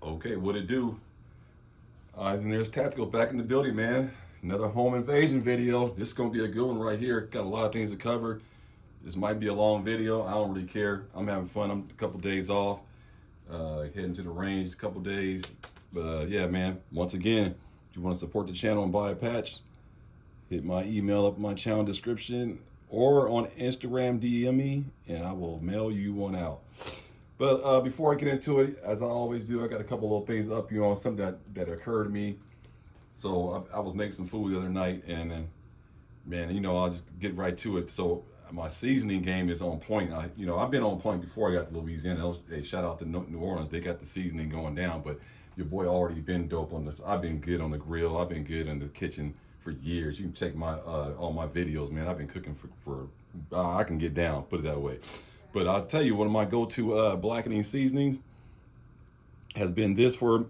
Okay, what it do? Eyes and Ears Tactical back in the building, man. Another home invasion video. This is gonna be a good one right here. Got a lot of things to cover. This might be a long video. I don't really care. I'm having fun. I'm a couple days off. Heading to the range a couple days. But yeah, man. Once again, if you want to support the channel and buy a patch, hit my email up in my channel description or on Instagram DM me, and I will mail you one out. But before I get into it, as I always do, I got a couple little things up you on something that occurred to me. So I was making some food the other night, and then, man, I'll just get right to it. So my seasoning game is on point. I've been on point before I got to Louisiana. Hey, shout out to New Orleans. They got the seasoning going down, but your boy already been dope on this. I've been good on the grill. I've been good in the kitchen for years. You can check my all my videos, man. I've been cooking for I can get down, put it that way. But I'll tell you, one of my go-to blackening seasonings has been this for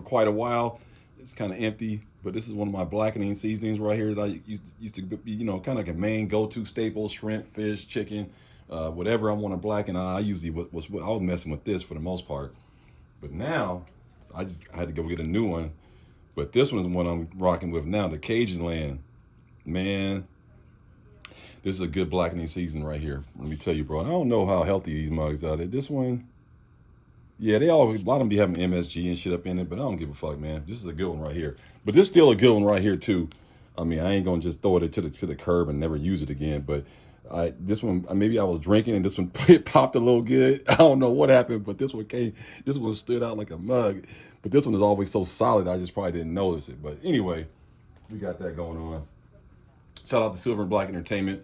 quite a while. It's kind of empty, but this is one of my blackening seasonings right here that I used to be, kind of like a main go-to staple: shrimp, fish, chicken, whatever I want to blacken. I usually I was messing with this for the most part, but now I had to go get a new one. But this one is one I'm rocking with now, the Cajun Land. Man, this is a good blackening season right here. Let me tell you, bro. I don't know how healthy these mugs are. This one, yeah, a lot of them be having MSG and shit up in it, but I don't give a fuck, man. This is a good one right here. But this is still a good one right here too. I mean, I ain't gonna just throw it to the curb and never use it again. But this one, maybe I was drinking and this one it popped a little good. I don't know what happened, but this one came. This one stood out like a mug. But this one is always so solid. I just probably didn't notice it. But anyway, we got that going on. Shout out to Silver and Black Entertainment.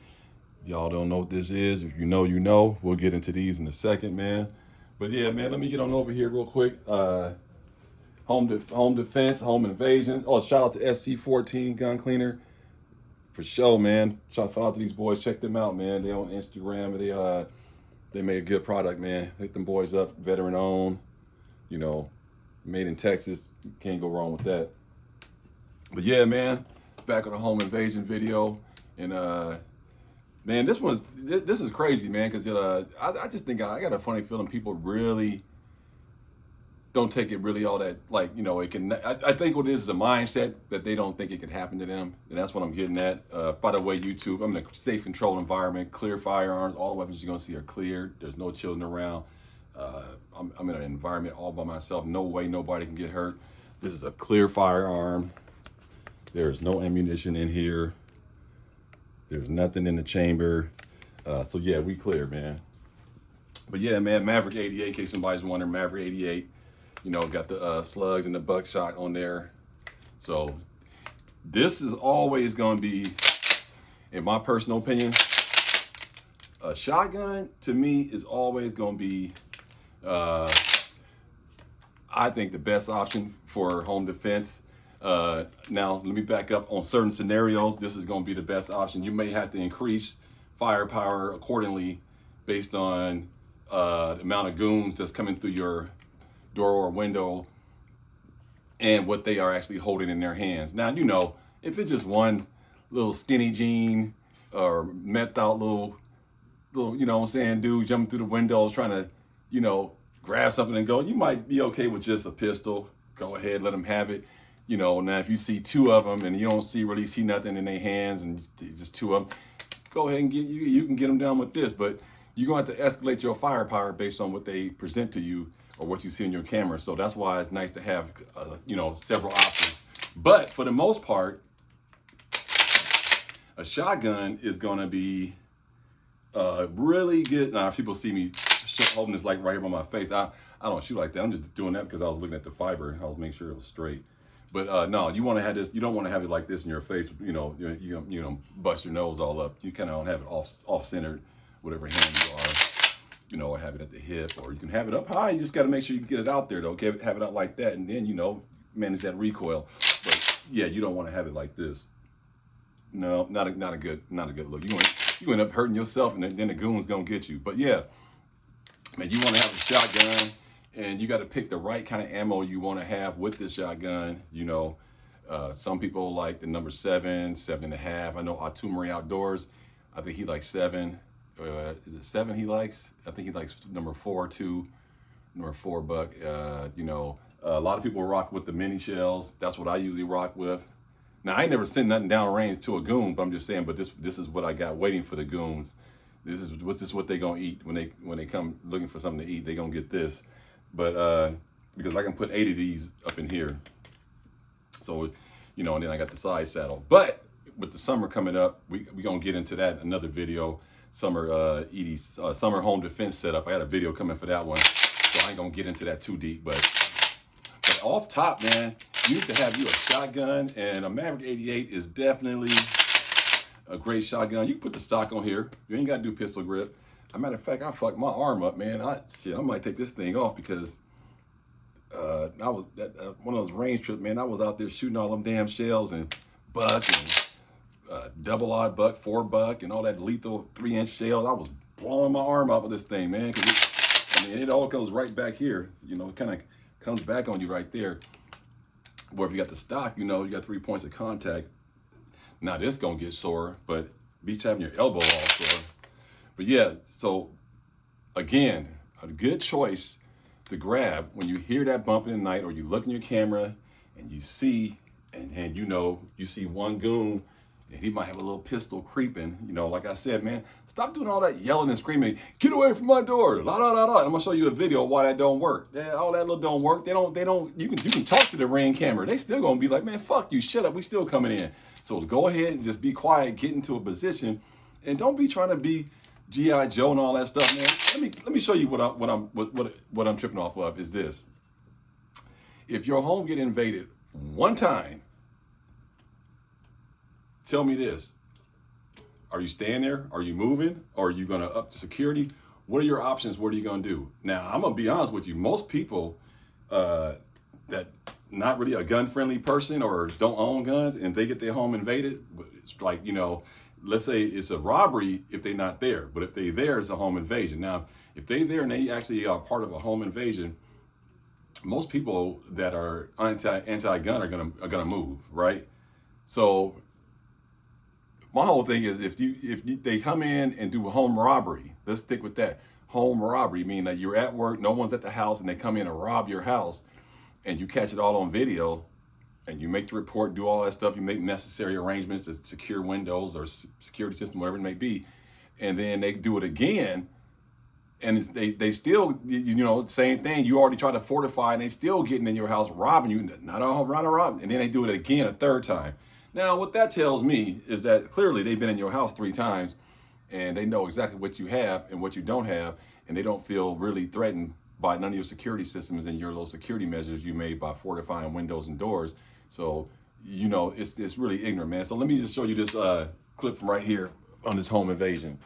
Y'all don't know what this is. If you know, you know. We'll get into these in a second, man. But yeah, man, let me get on over here real quick. Home defense, home invasion. Oh, shout out to SC14 Gun Cleaner for sure, man. Shout out to these boys. Check them out, man. They on Instagram. They made a good product, man. Hit them boys up. Veteran owned. Made in Texas. Can't go wrong with that. But yeah, man. Back on the home invasion video, and man, this is crazy, man, because I just think I got a funny feeling people really don't take it really all that, like, it can. I think what it is a mindset that they don't think it can happen to them, and that's what I'm getting at. By the way, YouTube, I'm in a safe, controlled environment, clear firearms. All the weapons you're gonna see are clear. There's no children around. I'm in an environment all by myself. No way nobody can get hurt. This is a clear firearm. There's no ammunition in here. There's nothing in the chamber. So yeah, we clear, man. But yeah, man, Maverick 88, in case somebody's wondering, Maverick 88, got the slugs and the buckshot on there. So this is always going to be, in my personal opinion, a shotgun to me is always going to be, I think, the best option for home defense. Now, let me back up. On certain scenarios, this is going to be the best option. You may have to increase firepower accordingly based on the amount of goons that's coming through your door or window and what they are actually holding in their hands. Now, if it's just one little skinny jean or methed out little, dude jumping through the windows trying to, grab something and go, you might be okay with just a pistol. Go ahead, let them have it. Now if you see two of them and you don't really see nothing in their hands and just two of them, go ahead and you can get them down with this. But you're going to have to escalate your firepower based on what they present to you or what you see in your camera. So that's why it's nice to have, several options. But for the most part, a shotgun is going to be really good. Now, if people see me holding this like right here by my face, I don't shoot like that. I'm just doing that because I was looking at the fiber. I was making sure it was straight. But no, you want to have this. You don't want to have it like this in your face. You bust your nose all up. You kind of don't have it off centered, whatever hand you are. Or have it at the hip, or you can have it up high. You just got to make sure you get it out there, though. Okay, have it out like that, and then manage that recoil. But yeah, you don't want to have it like this. No, not a good look. You end up hurting yourself, and then the goon's gonna get you. But yeah, man, you want to have a shotgun. And you got to pick the right kind of ammo you want to have with this shotgun. Some people like the number 7, 7.5. I know Autumari Outdoors, I think he likes 7. Is it 7 he likes? I think he likes number 4 too. Number 4 buck. A lot of people rock with the mini shells. That's what I usually rock with. Now, I ain't never sent nothing downrange to a goon, but I'm just saying, but this is what I got waiting for the goons. This is what they gonna eat when they come looking for something to eat. They gonna get this. But because I can put 8 of these up in here. So, you know, and then I got the side saddle. But with the summer coming up, we gonna get into that in another video. Summer summer home defense setup. I got a video coming for that one. So I ain't gonna get into that too deep, but off top, man, you need to have you a shotgun, and a Maverick 88 is definitely a great shotgun. You can put the stock on here. You ain't gotta do pistol grip. As a matter of fact, I fucked my arm up, man. I might take this thing off because I was one of those range trips, man. I was out there shooting all them damn shells and buck and double odd buck, 4-buck, and all that lethal 3-inch shells. I was blowing my arm out with this thing, man. Cause it all goes right back here. You know, it kind of comes back on you right there. Where if you got the stock, you know, you got 3 points of contact. Now this gonna get sore, but beats having your elbow all sore. But yeah, so again, a good choice to grab when you hear that bump in the night, or you look in your camera and you see, and you know, you see one goon and he might have a little pistol creeping. You know, like I said, man, stop doing all that yelling and screaming, get away from my door, la la la la. I'm gonna show you a video of why that don't work. All that little don't work. They don't, you can talk to the Ring camera. They still gonna be like, man, fuck you, shut up, we still coming in. So go ahead and just be quiet, get into a position, and don't be trying to be G.I. Joe and all that stuff, man. Let me show you what I'm tripping off of is this. If your home get invaded one time, tell me this. Are you staying there? Are you moving? Or are you gonna up the security? What are your options? What are you gonna do? Now, I'm gonna be honest with you. Most people that not really a gun-friendly person or don't own guns, and they get their home invaded, it's like, you know, let's say it's a robbery if they're not there, but if they're there, it's a home invasion. Now, if they're there and they actually are part of a home invasion, most people that are anti-gun are gonna move, right? So my whole thing is if they come in and do a home robbery, let's stick with that. Home robbery, meaning that you're at work, no one's at the house, and they come in and rob your house, and you catch it all on video, and you make the report, do all that stuff, you make necessary arrangements to secure windows or security system, whatever it may be, and then they do it again, and they still, you know, same thing, you already tried to fortify, and they still getting in your house, robbing you, not a rob, and then they do it again a third time. Now, what that tells me is that clearly they've been in your house 3 times, and they know exactly what you have and what you don't have, and they don't feel really threatened by none of your security systems and your little security measures you made by fortifying windows and doors. So, you know, it's really ignorant, man. So let me just show you this clip from right here on this home invasion.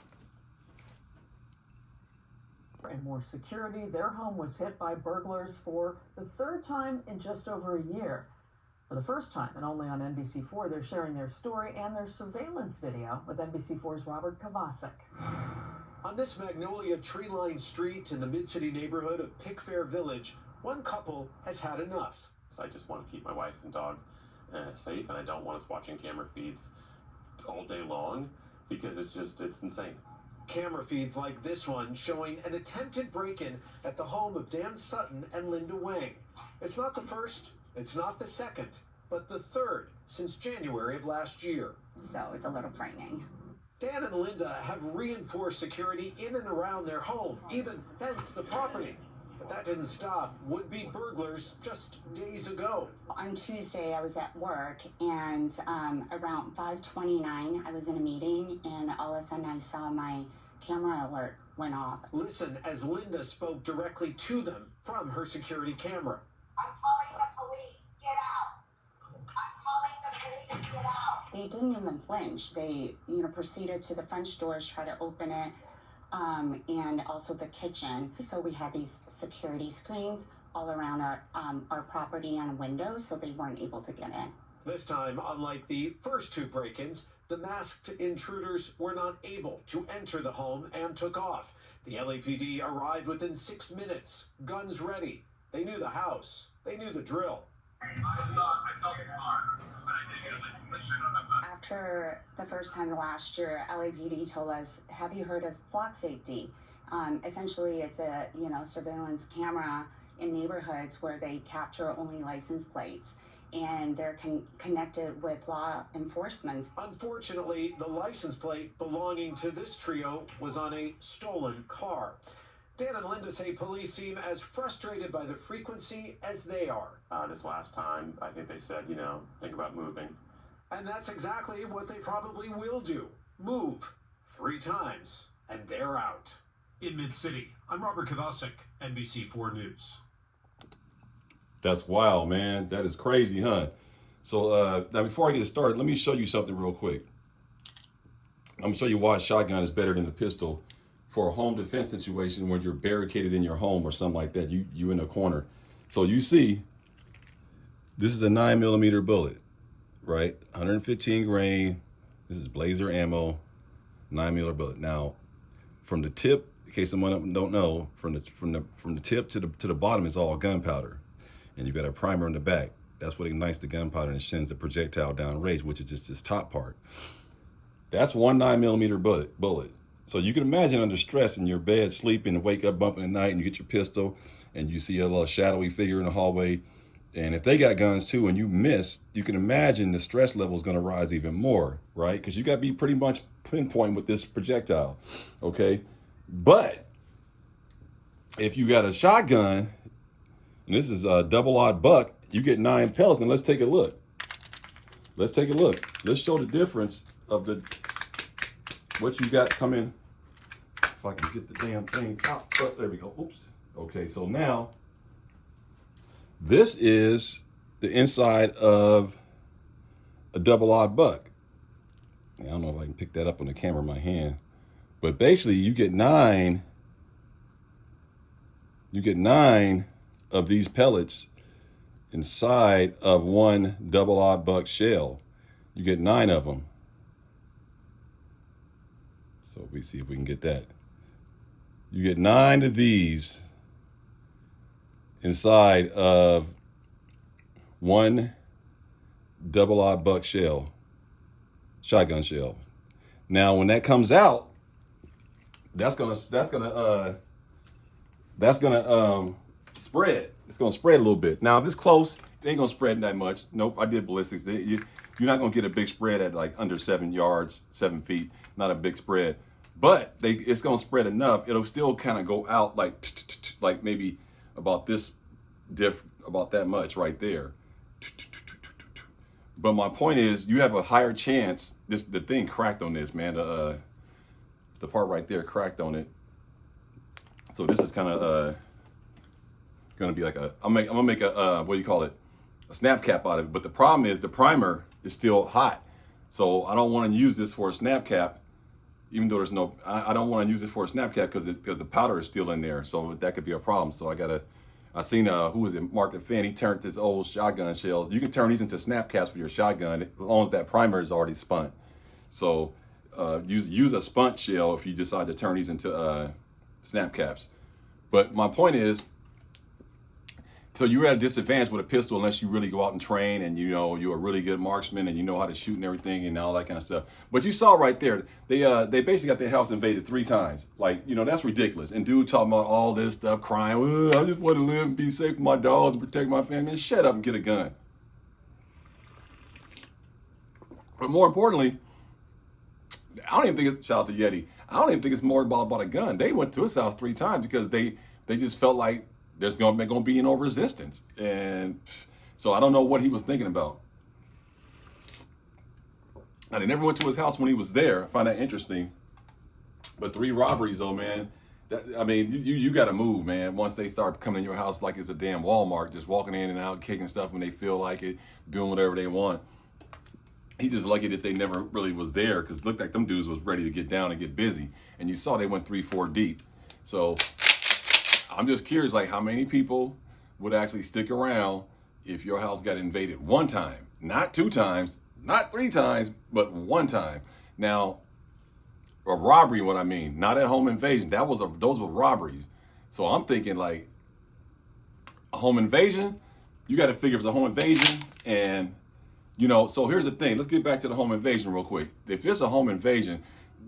And more security, their home was hit by burglars for the 3rd time in just over a year. For the first time, and only on NBC4, they're sharing their story and their surveillance video with NBC4's Robert Kovacic. On this magnolia tree-lined street in the mid-city neighborhood of Pickfair Village, one couple has had enough. I just want to keep my wife and dog safe, and I don't want us watching camera feeds all day long because it's insane. Camera feeds like this one showing an attempted break-in at the home of Dan Sutton and Linda Wang. It's not the first, it's not the second, but the 3rd since January of last year. So it's a little frightening. Dan and Linda have reinforced security in and around their home, even fenced the property. But that didn't stop would-be burglars just days ago. On Tuesday, I was at work, and around 5:29, I was in a meeting, and all of a sudden I saw my camera alert went off. Listen as Linda spoke directly to them from her security camera. I'm calling the police. Get out. I'm calling the police. Get out. They didn't even flinch. They, proceeded to the French doors, try to open it, and also the kitchen. So we had these security screens all around our property and windows, so they weren't able to get in. This time, unlike the first 2 break-ins, the masked intruders were not able to enter the home and took off. The LAPD arrived within 6 minutes, guns ready. They knew the house. They knew the drill. I saw the car, but I didn't get a listen on the. After the first time last year, LAPD told us, have you heard of flock safety? Essentially, it's a surveillance camera in neighborhoods where they capture only license plates, and they're connected with law enforcement. Unfortunately, the license plate belonging to this trio was on a stolen car. Dan and Linda say police seem as frustrated by the frequency as they are. This last time, I think they said, think about moving. And that's exactly what they probably will do. Move 3 times, and they're out. In Mid-City, I'm Robert Kovacik, NBC4 News. That's wild, man. That is crazy, huh? So now before I get started, let me show you something real quick. I'm gonna show you why a shotgun is better than a pistol for a home defense situation when you're barricaded in your home or something like that. You in a corner. So you see, this is a 9mm bullet, right? 115 grain. This is Blazer ammo, 9mm bullet. Now, from the tip, in case someone don't know, from the tip to the bottom is all gunpowder. And you've got a primer in the back. That's what ignites the gunpowder and sends the projectile down range, which is just this top part. That's one 9mm bullet. So you can imagine under stress in your bed, sleeping, and wake up bumping at night, and you get your pistol, and you see a little shadowy figure in the hallway. And if they got guns too, and you miss, you can imagine the stress level is going to rise even more, right? Because you got to be pretty much pinpoint with this projectile, okay? But if you got a shotgun, and this is a double-aught buck, you get 9 pellets. And let's take a look. Let's take a look. Let's show the difference of what you got coming. If I can get the damn thing out. Oh, there we go. Oops. Okay, so now this is the inside of a double-aught buck. I don't know if I can pick that up on the camera in my hand, but basically you get 9 of these pellets inside of one double-aught buck shell. You get 9 of them. So we see if we can get that. You get 9 of these inside of one double-aught buck shell, shotgun shell. Now, when that comes out, that's gonna spread. It's gonna spread a little bit. Now, if it's close, it ain't gonna spread that much. Nope, I did ballistics. You're not gonna get a big spread at like under 7 yards, 7 feet. Not a big spread, but it's gonna spread enough. It'll still kind of go out like maybe about this about that much right there. But my point is, you have a higher chance. The thing cracked on this, man. The part right there cracked on it. So this is kind of gonna be like I'm gonna make a what do you call it? A snap cap out of it. But the problem is the primer is still hot. So I don't want to use this for a snap cap, even though there's no. I don't want to use it for a snap cap because the powder is still in there. So that could be a problem. So I seen who was it? Mark the Fan. He turned his old shotgun shells. You can turn these into snap caps for your shotgun as long as that primer is already spun. So use a spunt shell if you decide to turn these into snap caps. But my point is, so you're at a disadvantage with a pistol unless you really go out and train and you're a really good marksman and you know how to shoot and everything and all that kind of stuff. But you saw right there, they basically got their house invaded 3 times. Like, that's ridiculous. And dude talking about all this stuff, crying, I just want to live and be safe with my dogs and protect my family. Man, shut up and get a gun. But more importantly, I don't even think it's, shout out to Yeti, I don't even think it's more about a gun. They went to his house 3 times because they just felt like there's going to be no resistance. And so I don't know what he was thinking about. And they never went to his house when he was there. I find that interesting. But 3 robberies though, man. You got to move, man. Once they start coming in your house like it's a damn Walmart, just walking in and out, kicking stuff when they feel like it, doing whatever they want. He's just lucky that they never really was there, because it looked like them dudes was ready to get down and get busy. And you saw they went 3-4 deep. So I'm just curious, like, how many people would actually stick around if your house got invaded 1 time, not 2 times, not 3 times, but 1 time. Now, a robbery, what I mean, not a home invasion. Those were robberies. So I'm thinking like a home invasion. You got to figure it's a home invasion, and so here's the thing. Let's get back to the home invasion real quick. If it's a home invasion,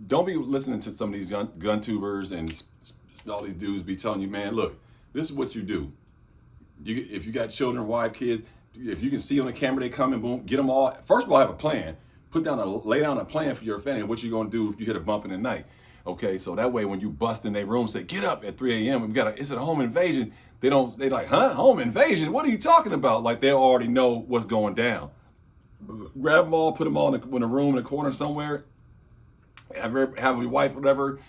don't be listening to some of these gun tubers and all these dudes be telling you, man, look, this is what you do. If you got children, wife, kids, if you can see on the camera they coming, boom, get them all. First of all, have a plan. Lay down a plan for your family. What you gonna do if you hit a bump in the night? Okay, so that way when you bust in their room, say get up at 3 a.m. It's a home invasion. They like, huh? Home invasion? What are you talking about? Like they already know what's going down. Grab them all, put them all in a room in a corner somewhere. Have your wife, whatever,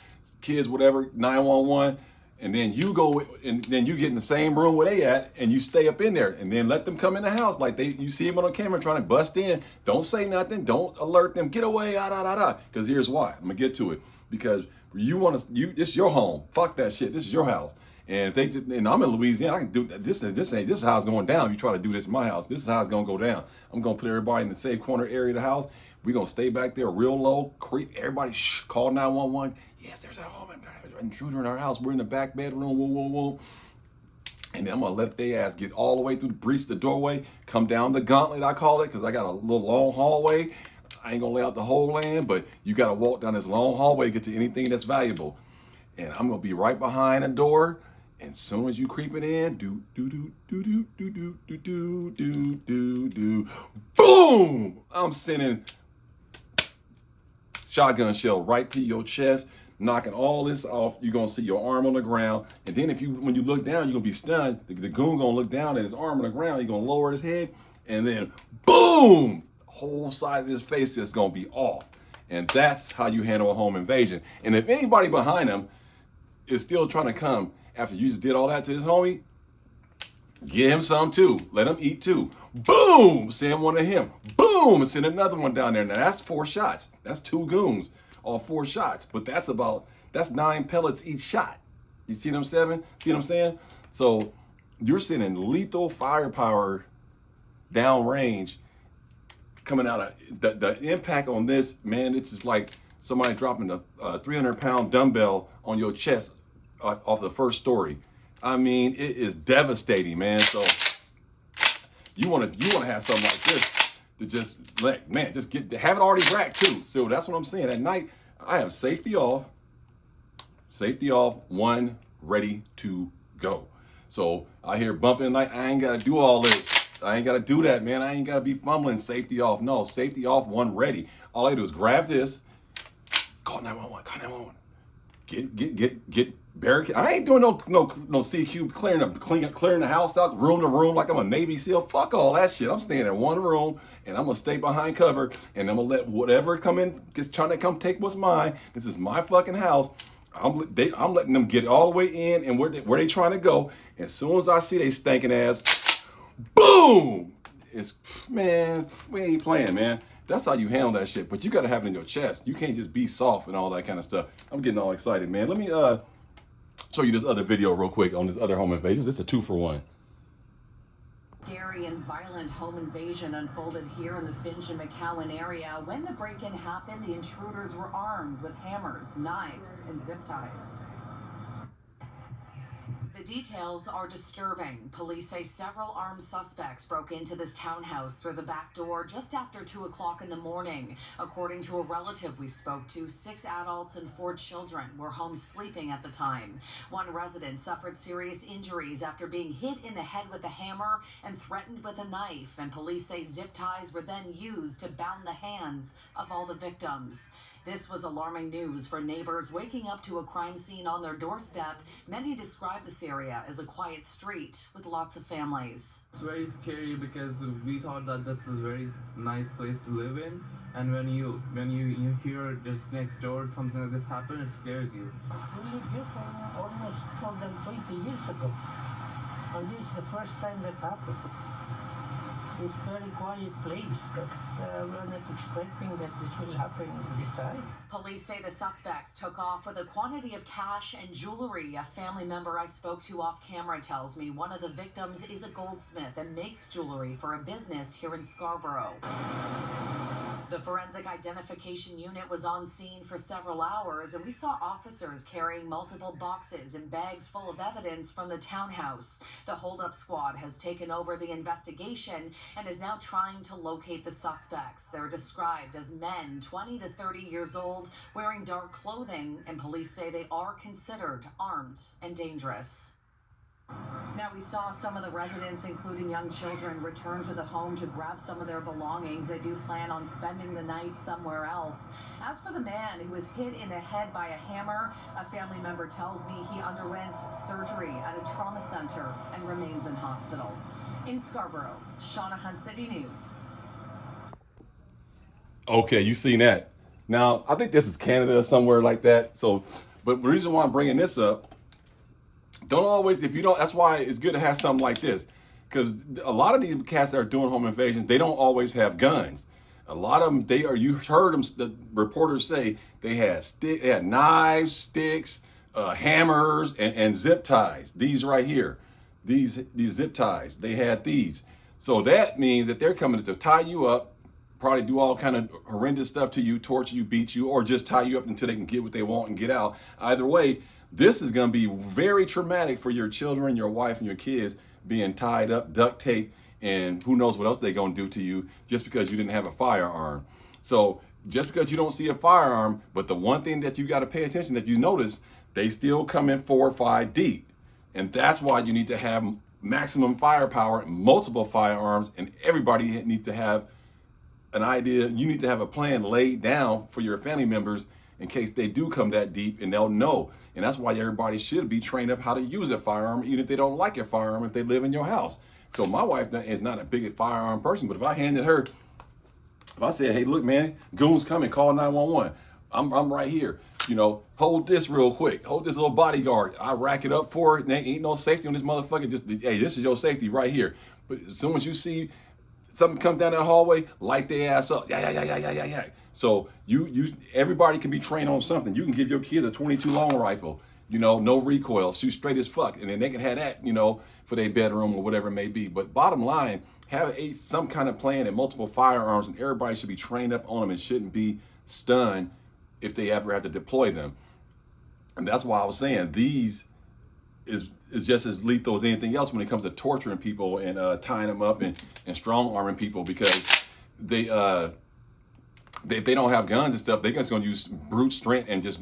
kids, whatever, 911. And then you go, and then you get in the same room where they at, and you stay up in there, and then let them come in the house like you see them on camera trying to bust in. Don't say nothing. Don't alert them. Get away, Because here's why. I'm gonna get to it. Because this is your home. Fuck that shit. This is your house. And and I'm in Louisiana. I can do this. This is how it's going down. If you try to do this in my house, this is how it's gonna go down. I'm gonna put everybody in the safe corner area of the house. We're gonna stay back there real low. Everybody call 911. Yes, there's a home intruder in our house. We're in the back bedroom. Whoa, whoa, whoa. And then I'm gonna let their ass get all the way through the doorway, come down the gauntlet, I call it, because I got a little long hallway. I ain't gonna lay out the whole land, but you gotta walk down this long hallway to get to anything that's valuable. And I'm gonna be right behind the door. And as soon as you creeping in, boom! I'm sending shotgun shell right to your chest, knocking all this off. You're gonna see your arm on the ground, and then when you look down, you're gonna be stunned. The goon gonna look down at his arm on the ground. He's gonna lower his head, and then boom! Whole side of his face is gonna be off. And that's how you handle a home invasion. And if anybody behind him is still trying to come after you just did all that to his homie, get him some too. Let him eat too. Boom! Send one to him. Boom! Send another one down there. Now that's 4 shots. That's 2 goons, all 4 shots. But that's 9 pellets each shot. You see what I'm saying? See what I'm saying? So you're sending lethal firepower downrange coming out of the impact on this, man. It's just like somebody dropping a 300-pound dumbbell on your chest off the first story. I mean, it is devastating, man. So you want to have something like this to just have it already racked too. So that's what I'm saying. At night, I have safety off, 1 ready to go. So I hear bumping at night. I ain't got to do all this. I ain't got to do that, man. I ain't got to be fumbling. Safety off. No, safety off, 1 ready. All I do is grab this, call 911, call 911. Get barricade. I ain't doing no CQ clearing the house out room to room like I'm a Navy SEAL. Fuck all that shit. I'm staying in 1 room and I'm gonna stay behind cover and I'm gonna let whatever come in gets trying to come take what's mine. This is my fucking house. I'm letting them get all the way in and where they trying to go. As soon as I see they stinking ass, boom! Man, we ain't playing, man. That's how you handle that shit. But you got to have it in your chest. You can't just be soft and all that kind of stuff. I'm getting all excited, man. Let me show you this other video real quick on this other home invasion. This is a 2-for-1. Scary and violent home invasion unfolded here in the Finch and McCowan area. When the break-in happened, the intruders were armed with hammers, knives, and zip ties. The details are disturbing. Police say several armed suspects broke into this townhouse through the back door just after 2 o'clock in the morning. According to a relative we spoke to, 6 adults and 4 children were home sleeping at the time. One resident suffered serious injuries after being hit in the head with a hammer and threatened with a knife, and police say zip ties were then used to bound the hands of all the victims. This was alarming news for neighbors waking up to a crime scene on their doorstep. Many describe this area as a quiet street with lots of families. It's very scary because we thought that this is a very nice place to live in, and when you hear just next door something like this happen, it scares you. We lived here for almost more than 20 years ago, and this is the first time that happened. It's a very quiet place, but we're not expecting that this will happen this time. Police say the suspects took off with a quantity of cash and jewelry. A family member I spoke to off camera tells me one of the victims is a goldsmith and makes jewelry for a business here in Scarborough. The forensic identification unit was on scene for several hours, and we saw officers carrying multiple boxes and bags full of evidence from the townhouse. The holdup squad has taken over the investigation and is now trying to locate the suspects. They're described as men 20 to 30 years old, wearing dark clothing, and police say they are considered armed and dangerous. Now, we saw some of the residents, including young children, return to the home to grab some of their belongings. They do plan on spending the night somewhere else. As for the man who was hit in the head by a hammer, a family member tells me he underwent surgery at a trauma center and remains in hospital. In Scarborough, Shauna Hunt, City News. Okay, you seen that. Now, I think this is Canada or somewhere like that. So, but the reason why I'm bringing this up, don't always, if you don't, that's why it's good to have something like this. Because a lot of these cats that are doing home invasions, they don't always have guns. A lot of them, you heard them, the reporters say they had knives, sticks, hammers, and zip ties. These right here, these zip ties, they had these. So that means that they're coming to tie you up, probably do all kind of horrendous stuff to you, torture you, beat you, or just tie you up until they can get what they want and get out. Either way, this is going to be very traumatic for your children, your wife, and your kids being tied up, duct taped, and who knows what else they're going to do to you just because you didn't have a firearm. So just because you don't see a firearm, but the one thing that you got to pay attention, that you notice, they still come in 4 or 5 deep. And that's why you need to have maximum firepower, multiple firearms, and everybody needs to have an idea. You need to have a plan laid down for your family members in case they do come that deep, and they'll know. And that's why everybody should be trained up how to use a firearm, even if they don't like a firearm, if they live in your house. So my wife is not a big firearm person, but if I handed her, if I said, hey, look, man, goons coming, call 911. I'm right here. You know, hold this real quick. Hold this little bodyguard. I rack it up for it. And there ain't no safety on this motherfucker. Just, hey, this is your safety right here. But as soon as you see something come down that hallway, light their ass up. Yeah. So everybody can be trained on something. You can give your kids a 22 long rifle, you know, no recoil, shoot straight as fuck. And then they can have that, you know, for their bedroom or whatever it may be. But bottom line, have some kind of plan and multiple firearms, and everybody should be trained up on them and shouldn't be stunned if they ever have to deploy them. And that's why I was saying these is just as lethal as anything else when it comes to torturing people and tying them up and strong arming people, because they if they don't have guns and stuff, they're just going to use brute strength and just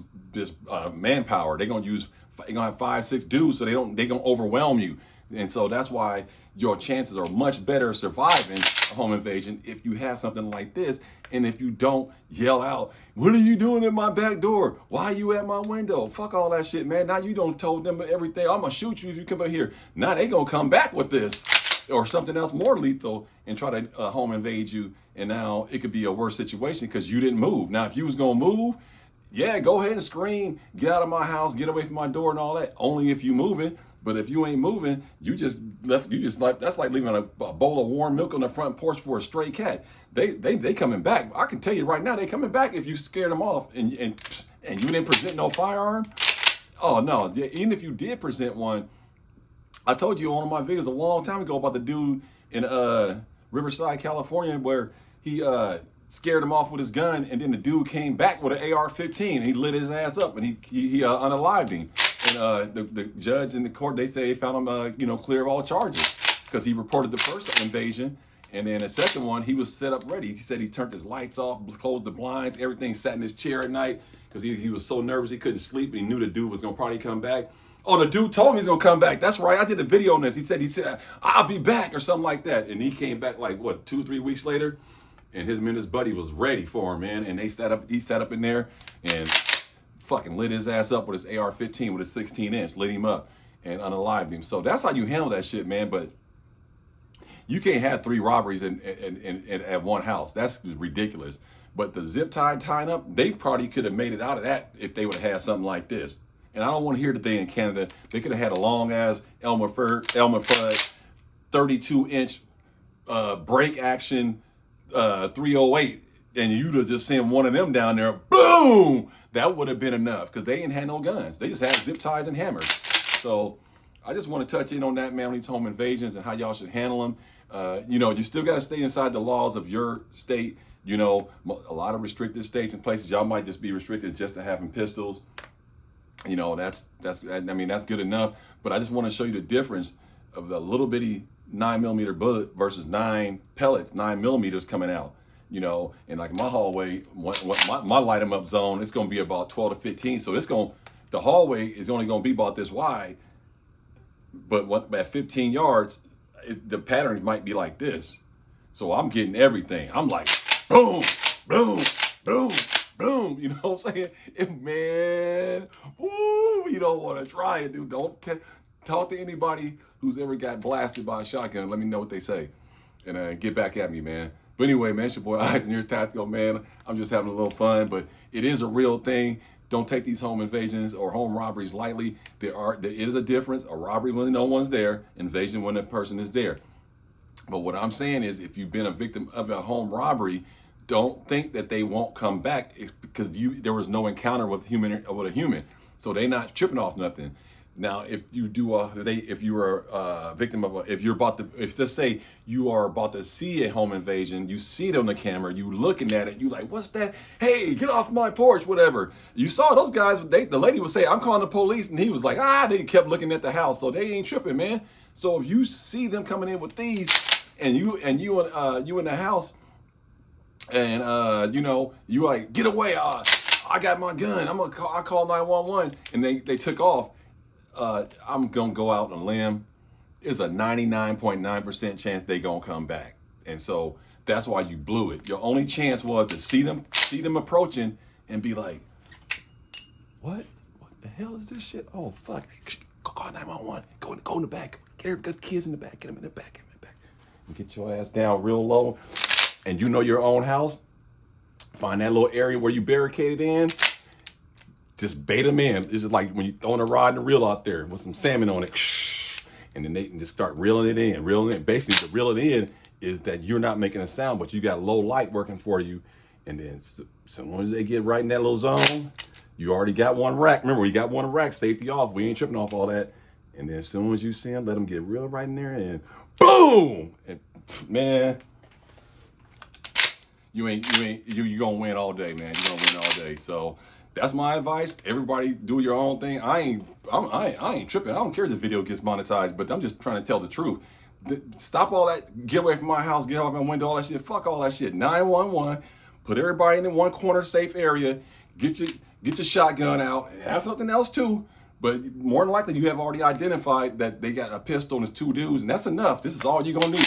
manpower. They're going to have 5, 6 dudes, so they're going to overwhelm you. And so that's why your chances are much better surviving a home invasion if you have something like this. And if you don't yell out, what are you doing at my back door? Why are you at my window? Fuck all that shit, man. Now you don't told them everything. I'm going to shoot you if you come up here. Now they going to come back with this or something else more lethal and try to home invade you. And now it could be a worse situation because you didn't move. Now, if you was going to move, yeah, go ahead and scream, get out of my house, get away from my door and all that. Only if you moving. But if you ain't moving, that's like leaving a bowl of warm milk on the front porch for a stray cat. They coming back. I can tell you right now, they coming back if you scared them off and you didn't present no firearm. Oh no, even if you did present one, I told you on one of my videos a long time ago about the dude in Riverside, California, where he scared him off with his gun, and then the dude came back with an AR-15 and he lit his ass up and he unalived him. And the judge in the court, they say found him, clear of all charges because he reported the first invasion, and then the second one he was set up ready. He said he turned his lights off, closed the blinds, everything, sat in his chair at night because he was so nervous he couldn't sleep, and he knew the dude was gonna probably come back. Oh, the dude told me he's gonna come back. That's right. I did a video on this. He said I'll be back or something like that, and he came back like what 2 or 3 weeks later, and him and his buddy was ready for him, man. And he sat up in there and fucking lit his ass up with his AR-15 with a 16-inch, lit him up and unalived him. So that's how you handle that shit, man. But you can't have 3 robberies at one house. That's ridiculous. But the zip tie tying up, they probably could have made it out of that if they would have had something like this. And I don't want to hear that they in Canada, they could have had a long ass Elmer Fudd 32-inch break action 308, and you'd have just sent one of them down there, boom! That would have been enough because they ain't had no guns. They just had zip ties and hammers. So I just want to touch in on that, man, on these home invasions and how y'all should handle them. You still got to stay inside the laws of your state. A lot of restricted states and places, y'all might just be restricted just to having pistols. That's good enough. But I just want to show you the difference of the little bitty 9mm bullet versus 9 pellets, 9mm coming out. And like my hallway, my light 'em up zone, it's going to be about 12 to 15. So the hallway is only going to be about this wide. But at 15 yards, the patterns might be like this. So I'm getting everything. I'm like, boom, boom, boom, boom. You know what I'm saying? Man, woo, you don't want to try it, dude. Don't talk to anybody who's ever got blasted by a shotgun. Let me know what they say. And get back at me, man. But anyway, man, it's your boy Eisner Tactical, man. I'm just having a little fun, but it is a real thing. Don't take these home invasions or home robberies lightly. There is a difference. A robbery when no one's there, invasion when a person is there. But what I'm saying is, if you've been a victim of a home robbery, don't think that they won't come back. It's because there was no encounter with a human, so they're not tripping off nothing. Now, if you do if you are a victim of let's say you are about to see a home invasion, you see it on the camera, you looking at it, you like, what's that? Hey, get off my porch, whatever. You saw those guys. The lady would say, I'm calling the police, and he was like, they kept looking at the house, so they ain't tripping, man. So if you see them coming in with these, and you in the house, and you like, get away, I got my gun, I call 911, and they took off. I'm gonna go out on a limb. There's a 99.9% chance they gonna come back, and so that's why you blew it. Your only chance was to see them approaching and be like, what the hell is this shit? Oh fuck! Call 911. Go in the back. Get the kids in the back. Get them in the back. And get your ass down real low, and you know your own house. Find that little area where you barricaded in. Just bait them in. It's just like when you throwing a rod and a reel out there with some salmon on it, and then they can just start reeling it in. Basically, the reeling in is that you're not making a sound, but you got low light working for you. And then as soon as they get right in that little zone, you already got one rack. Remember, you got one rack, safety off. We ain't tripping off all that. And then as soon as you see them, let them get real right in there, and boom! And man, you gonna win all day, man. You gonna win all day. So that's my advice. Everybody do your own thing. I ain't tripping. I don't care if the video gets monetized, but I'm just trying to tell the truth. Stop all that. Get away from my house. Get off my window. All that shit. Fuck all that shit. 911. Put everybody in the one corner safe area. Get your shotgun out. Have something else too. But more than likely, you have already identified that they got a pistol and it's two dudes, and that's enough. This is all you're gonna need.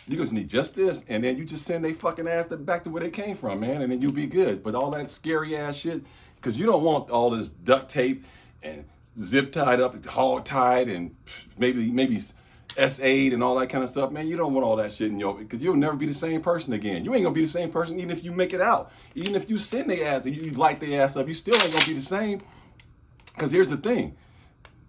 You just need just this, and then you just send they fucking ass back to where they came from, man, and then you'll be good. But all that scary ass shit, because you don't want all this duct tape and zip tied up, hog tied, and maybe S8 and all that kind of stuff, man. You don't want all that shit in your, because you'll never be the same person again. You ain't gonna be the same person even if you make it out. Even if you send their ass and you light their ass up, you still ain't gonna be the same. Because here's the thing,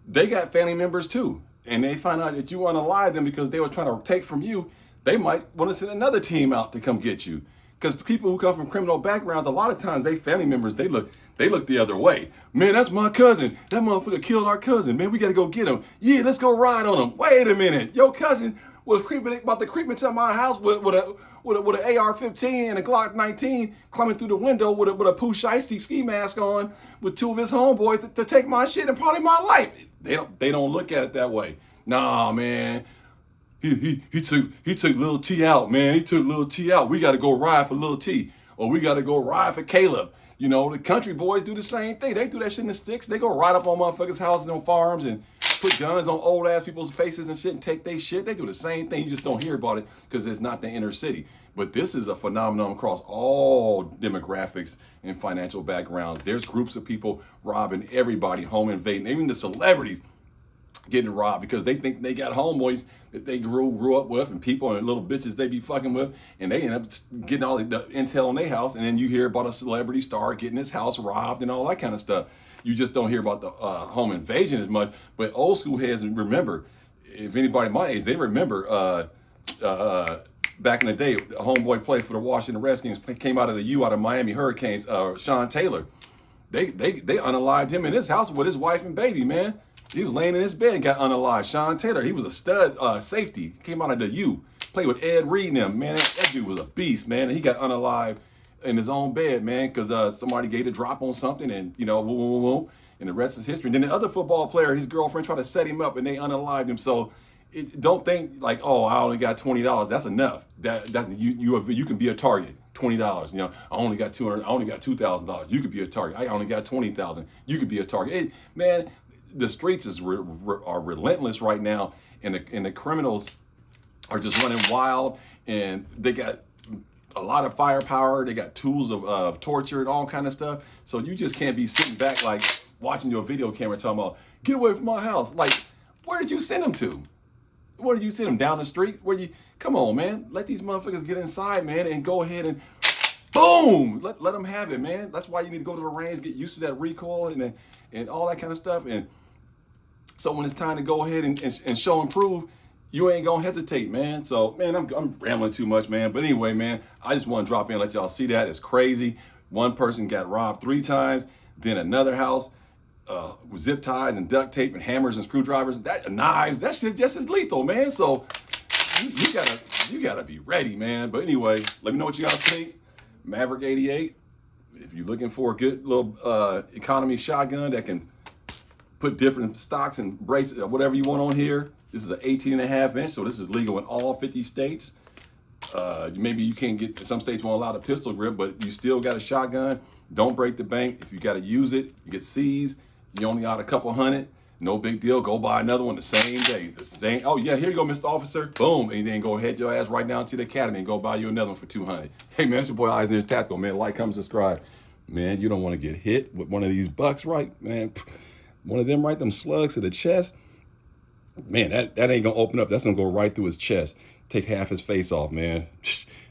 they got family members too, and they find out that you unalive them because they were trying to take from you. They might want to send another team out to come get you. Because people who come from criminal backgrounds, a lot of times they family members, they look the other way. Man, that's my cousin. That motherfucker killed our cousin. Man, we got to go get him. Yeah, let's go ride on him. Wait a minute. Your cousin was about to creep into my house with an AR-15 and a Glock 19 climbing through the window with a Pooh Shiesty ski mask on with two of his homeboys to take my shit and probably my life. They don't look at it that way. Nah, man. He took Lil T out, man. He took Lil T out. We got to go ride for Lil T, or we got to go ride for Caleb. You know, the country boys do the same thing. They do that shit in the sticks. They go ride up on motherfuckers' houses and farms and put guns on old ass people's faces and shit and take their shit. They do the same thing. You just don't hear about it because it's not the inner city. But this is a phenomenon across all demographics and financial backgrounds. There's groups of people robbing everybody, home invading, even the celebrities getting robbed because they think they got homeboys that they grew up with and people and little bitches they be fucking with, and they end up getting all the intel on their house, and then you hear about a celebrity star getting his house robbed and all that kind of stuff. You just don't hear about the home invasion as much. But old school heads remember, if anybody my age, they remember back in the day, a homeboy played for the Washington Redskins, came out of the U out of Miami Hurricanes, Sean Taylor. They unalived him in his house with his wife and baby, man. He was laying in his bed and got unalived. Sean Taylor, he was a stud safety. Came out of the U. Played with Ed Reed and them, man. That dude was a beast, man. And he got unalived in his own bed, man, because somebody gave a drop on something and, you know, woo, and the rest is history. And then the other football player, his girlfriend tried to set him up and they unalived him. So don't think like, oh, I only got $20. That's enough. You can be a target. $20. You know, I only got $200. I only got $2,000. You could be a target. I only got $20,000. You could be a target. Man, the streets are relentless right now, and the criminals are just running wild, and they got a lot of firepower. They got tools of torture and all kind of stuff. So you just can't be sitting back like watching your video camera talking about, get away from my house. Like, where did you send them to? Where did you send them? Down the street? Come on, man. Let these motherfuckers get inside, man, and go ahead and boom, let them have it, man. That's why you need to go to the range, get used to that recoil and all that kind of stuff. And so when it's time to go ahead and show and prove, you ain't gonna hesitate, man. So, man, I'm rambling too much, man. But anyway, man, I just want to drop in and let y'all see that. It's crazy. One person got robbed 3 times, then another house with zip ties and duct tape and hammers and screwdrivers, knives. That shit just as lethal, man. So you gotta be ready, man. But anyway, let me know what you guys think. Maverick 88. If you're looking for a good little economy shotgun that can put different stocks and braces, whatever you want on here. This is an 18.5 inch, so this is legal in all 50 states. Maybe you can't get, some states won't allow the pistol grip, but you still got a shotgun. Don't break the bank. If you got to use it, you get seized. You only got a couple hundred. No big deal. Go buy another one the same day. The same. Oh yeah, here you go, Mr. Officer. Boom, and then go head your ass right down to the academy and go buy you another one for 200. Hey man, it's your boy Eisner's Tactical, man. Like, comment, subscribe. Man, you don't want to get hit with one of these bucks, right? Man, one of them, right? Them slugs to the chest. Man, that ain't gonna open up. That's gonna go right through his chest. Take half his face off, man.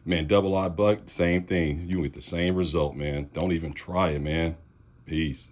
Man, double-eyed buck, same thing. You get the same result, man. Don't even try it, man. Peace.